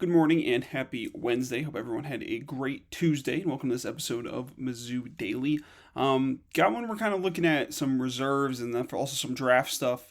Good morning and happy Wednesday. Hope everyone had a great Tuesday and welcome to this episode of Mizzou Daily. Got one we're kind of looking at some reserves and then also some draft stuff.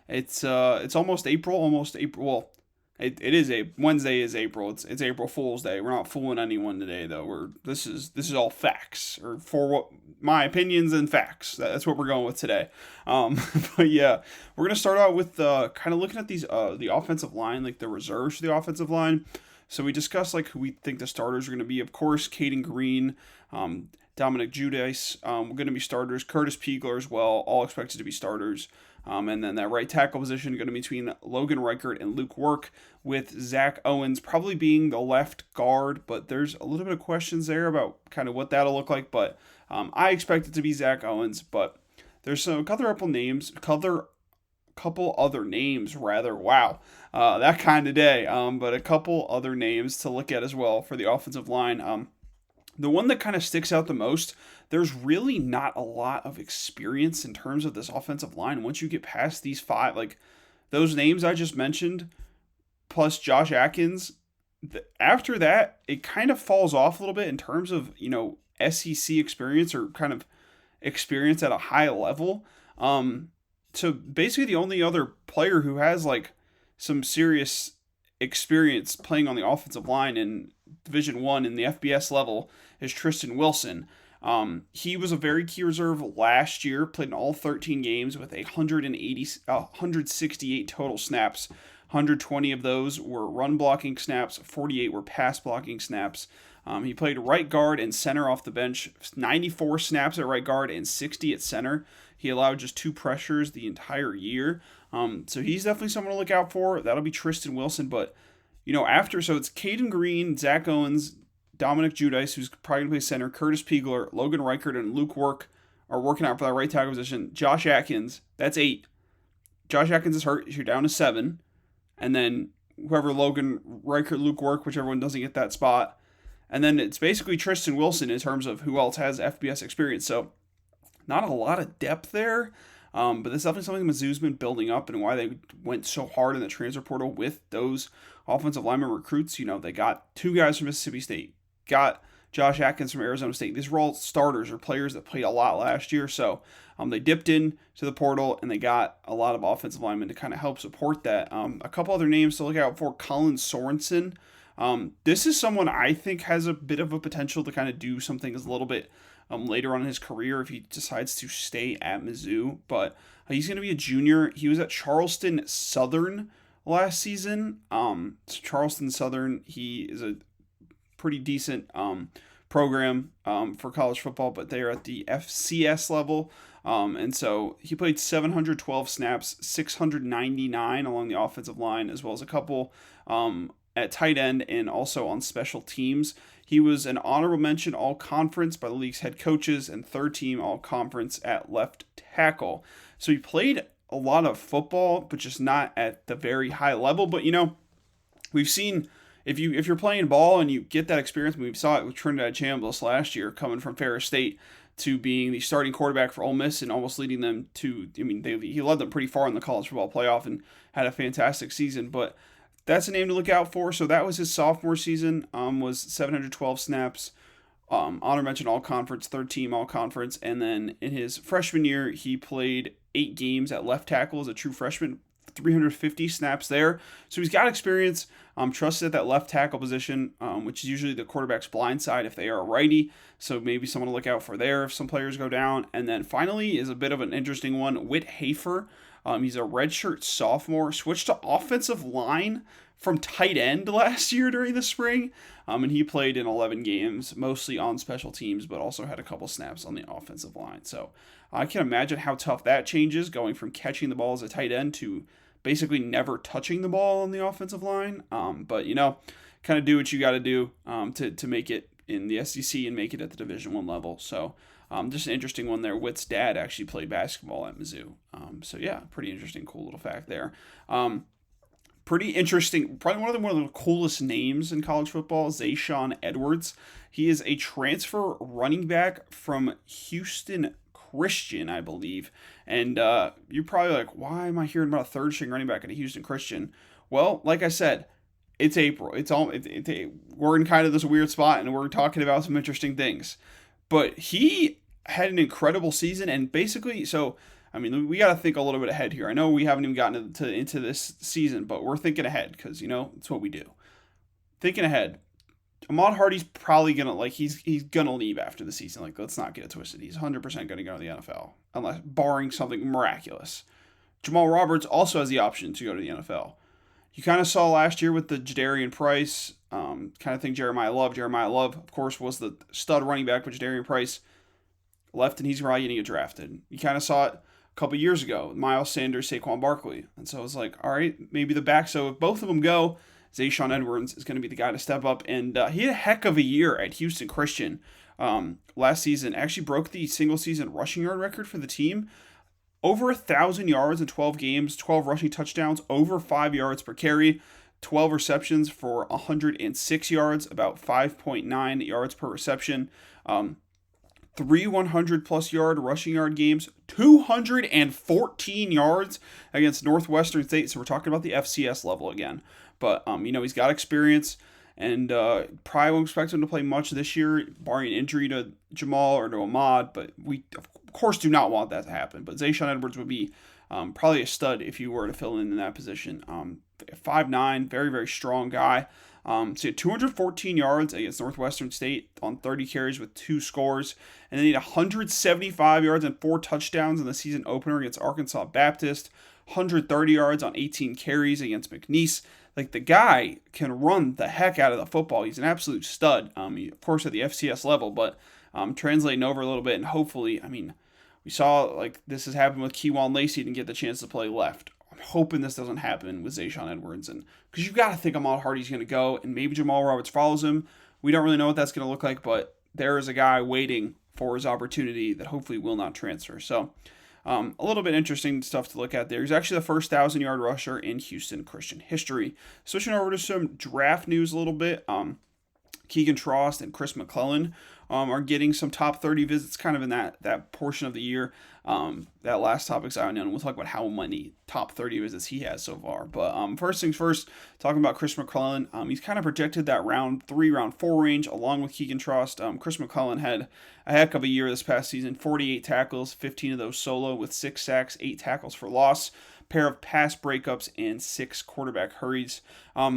It's almost April. Well, it is a Wednesday is April. It's April Fool's Day. We're not fooling anyone today though. This is all facts or for what my opinions and facts. That's what we're going with today. Um, but yeah, we're gonna start out with kind of looking at these the offensive line, like the reserves for the offensive line. So we discussed like who we think the starters are gonna be. Of course, Caden Green, Dominic Judice, going to be starters. Curtis Piegler as well, all expected to be starters. And then that right tackle position going to be between Logan Reichert and Luke Work, with Zach Owens probably being the left guard, but there's a little bit of questions there about kind of what that'll look like. But I expect it to be Zach Owens, but there's some couple other names rather. Wow, that kind of day. But a couple other names to look at as well for the offensive line. The one that kind of sticks out the most, there's really not a lot of experience in terms of this offensive line. Once you get past these five, like those names I just mentioned, plus Josh Atkins, after that, it kind of falls off a little bit in terms of, SEC experience or kind of experience at a high level. So basically, the only other player who has like some serious experience playing on the offensive line in Division One in the FBS level is Tristan Wilson. He was a very key reserve last year, played in all 13 games with 168 total snaps. 120 of those were run blocking snaps, 48 were pass blocking snaps. He played right guard and center off the bench, 94 snaps at right guard and 60 at center. He allowed just 2 pressures the entire year. So he's definitely someone to look out for. That'll be Tristan Wilson. But, so it's Caden Green, Zach Owens, Dominic Judice, who's probably going to play center, Curtis Piegler, Logan Reichert, and Luke Work are working out for that right tackle position. Josh Atkins, that's 8. Josh Atkins is hurt. You're down to 7. And then whoever Logan Reichert, Luke Work, whichever one doesn't get that spot. And then it's basically Tristan Wilson in terms of who else has FBS experience. So not a lot of depth there. But that's definitely something Mizzou's been building up and why they went so hard in the transfer portal with those offensive lineman recruits. They got 2 guys from Mississippi State, got Josh Atkins from Arizona State. These were all starters or players that played a lot last year. So they dipped in to the portal and they got a lot of offensive linemen to kind of help support that. A couple other names to look out for: Colin Sorensen. This is someone I think has a bit of a potential to kind of do something a little bit later on in his career if he decides to stay at Mizzou. But he's going to be a junior. He was at Charleston Southern last season. So Charleston Southern, he is a pretty decent program for college football, but they are at the FCS level. And so he played 712 snaps, 699 along the offensive line, as well as a couple at tight end and also on special teams. He was an honorable mention all-conference by the league's head coaches and third-team all-conference at left tackle. So he played a lot of football, but just not at the very high level. But, we've seen if you're playing ball and you get that experience, we saw it with Trinidad Chambliss last year, coming from Ferris State to being the starting quarterback for Ole Miss and almost leading them to, he led them pretty far in the college football playoff and had a fantastic season. But that's a name to look out for. So that was his sophomore season, was 712 snaps, honor mention all conference, third team all conference. And then in his freshman year, he played 8 games at left tackle as a true freshman, 350 snaps there. So he's got experience, trusted at that left tackle position, which is usually the quarterback's blind side if they are a righty. So maybe someone to look out for there if some players go down. And then finally is a bit of an interesting one, Whit Hafer. He's a redshirt sophomore, switched to offensive line from tight end last year during the spring. And he played in 11 games, mostly on special teams, but also had a couple snaps on the offensive line. So I can imagine how tough that changes, going from catching the ball as a tight end to basically never touching the ball on the offensive line. But, kind of do what you got to do to make it in the SEC and make it at the Division I level. So just an interesting one there. Witt's dad actually played basketball at Mizzou. So yeah, pretty interesting, cool little fact there. Pretty interesting, probably one of the coolest names in college football, Zayshawn Edwards. He is a transfer running back from Houston Christian, I believe. And you're probably like, why am I hearing about a third string running back at a Houston Christian? Well, like I said, It's April. We're in kind of this weird spot, and we're talking about some interesting things. But he had an incredible season, and basically, so I mean, we got to think a little bit ahead here. I know we haven't even gotten into this season, but we're thinking ahead because it's what we do. Thinking ahead, Ahmad Hardy's probably gonna he's gonna leave after the season. Like, let's not get it twisted. He's 100% gonna go to the NFL, unless barring something miraculous. Jamal Roberts also has the option to go to the NFL. You kind of saw last year with the Jadarian Price kind of thing. Jeremiah Love, of course, was the stud running back, but Jadarian Price left, and he's probably going to get drafted. You kind of saw it a couple years ago, Miles Sanders, Saquon Barkley. And so it was like, all right, maybe the back. So if both of them go, Zayshawn Edwards is going to be the guy to step up. And he had a heck of a year at Houston Christian last season. Actually broke the single-season rushing yard record for the team. Over 1,000 yards in 12 games, 12 rushing touchdowns, over 5 yards per carry, 12 receptions for 106 yards, about 5.9 yards per reception. 3 100-plus yard rushing yard games, 214 yards against Northwestern State. So we're talking about the FCS level again. But, he's got experience, and probably won't expect him to play much this year, barring injury to Jamal or to Ahmad. But we, of course, do not want that to happen. But Zayshawn Edwards would be probably a stud if you were to fill in that position. 5'9", very, very strong guy. So he had 214 yards against Northwestern State on 30 carries with 2 scores. And then he had 175 yards and 4 touchdowns in the season opener against Arkansas Baptist. 130 yards on 18 carries against McNeese. Like, the guy can run the heck out of the football. He's an absolute stud. He, of course, at the FCS level, but translating over a little bit, and hopefully, we saw this has happened with Keywan Lacey, didn't get the chance to play left. I'm hoping this doesn't happen with Zayshawn Edwards, and because you got to think Ahmad Hardy's going to go, and maybe Jamal Roberts follows him. We don't really know what that's going to look like, but there is a guy waiting for his opportunity that hopefully will not transfer. So, a little bit interesting stuff to look at there. He's actually the first 1,000-yard rusher in Houston Christian history. Switching over to some draft news a little bit. Keegan Trost and Chris McClellan are getting some top 30 visits kind of in that portion of the year. That last topic, Zion Young, we'll talk about how many top 30 visits he has so far. But first things first, talking about Chris McClellan, he's kind of projected that round 3, round 4 range along with Keegan Trost. Chris McClellan had a heck of a year this past season, 48 tackles, 15 of those solo with 6 sacks, 8 tackles for loss, pair of pass breakups, and 6 quarterback hurries.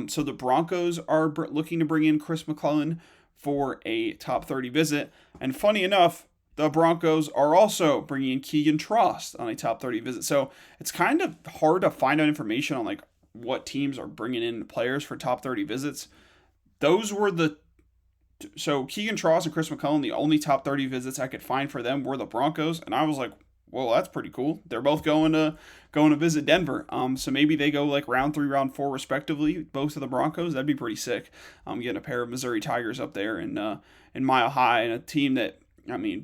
So the Broncos are looking to bring in Chris McClellan for a top 30 visit. And funny enough, the Broncos are also bringing in Keegan Trost on a top 30 visit. So it's kind of hard to find out information on what teams are bringing in players for top 30 visits. So Keegan Trost and Chris McClellan, the only top 30 visits I could find for them were the Broncos. And I was like, well, that's pretty cool. They're both going to visit Denver. So maybe they go round 3, round 4 respectively, both of the Broncos. That'd be pretty sick. Getting a pair of Missouri Tigers up there in Mile High, and a team that,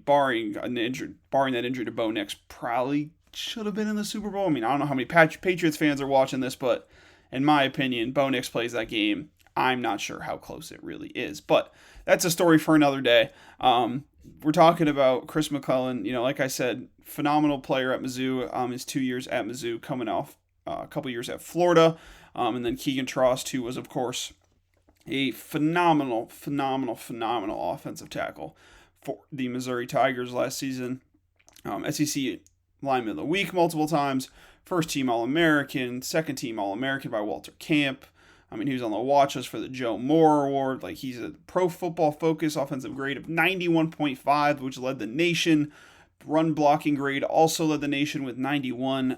barring that injury to Bo Nix, probably should have been in the Super Bowl. I don't know how many Patriots fans are watching this, but in my opinion, Bo Nix plays that game. I'm not sure how close it really is, but that's a story for another day. We're talking about Chris McClellan. Like I said, phenomenal player at Mizzou. His 2 years at Mizzou, coming off a couple years at Florida. And then Keegan Trost, who was, of course, a phenomenal offensive tackle for the Missouri Tigers last season. SEC Lineman of the Week multiple times. First team All-American, second team All-American by Walter Camp. He was on the watch list for the Joe Moore Award. He's a Pro Football Focus offensive grade of 91.5, which led the nation. Run blocking grade also led the nation with 91.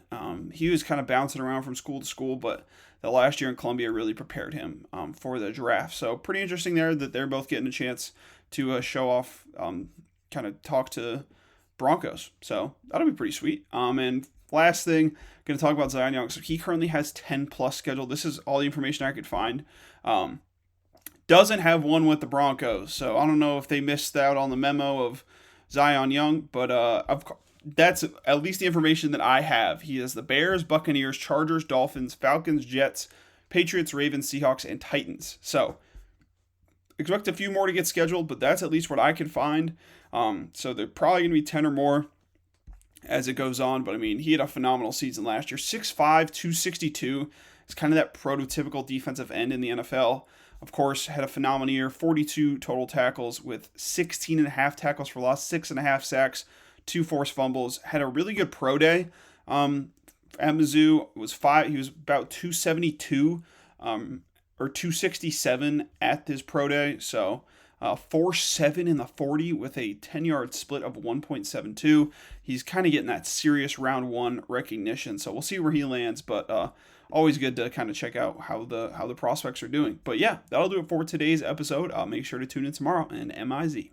He was kind of bouncing around from school to school, but the last year in Columbia really prepared him for the draft. So pretty interesting there that they're both getting a chance to show off, kind of talk to Broncos. So that'll be pretty sweet. And last thing, going to talk about Zion Young. So he currently has 10+ scheduled. This is all the information I could find. Doesn't have one with the Broncos. So I don't know if they missed out on the memo of Zion Young, but that's at least the information that I have. He has the Bears, Buccaneers, Chargers, Dolphins, Falcons, Jets, Patriots, Ravens, Seahawks, and Titans. So expect a few more to get scheduled, but that's at least what I could find. So they're probably going to be 10 or more as it goes on. But he had a phenomenal season last year. 6'5", 262, It's kind of that prototypical defensive end in the NFL. Of course, had a phenomenal year, 42 total tackles with 16 and a half tackles for loss, 6.5 sacks, 2 forced fumbles. Had a really good pro day. At Mizzou, he was about 272 or 267 at his pro day. So 4.7 in the 40 with a 10-yard split of 1.72. He's kind of getting that serious round one recognition. So we'll see where he lands, but always good to kind of check out how the prospects are doing. But yeah, that'll do it for today's episode. Make sure to tune in tomorrow and MIZ.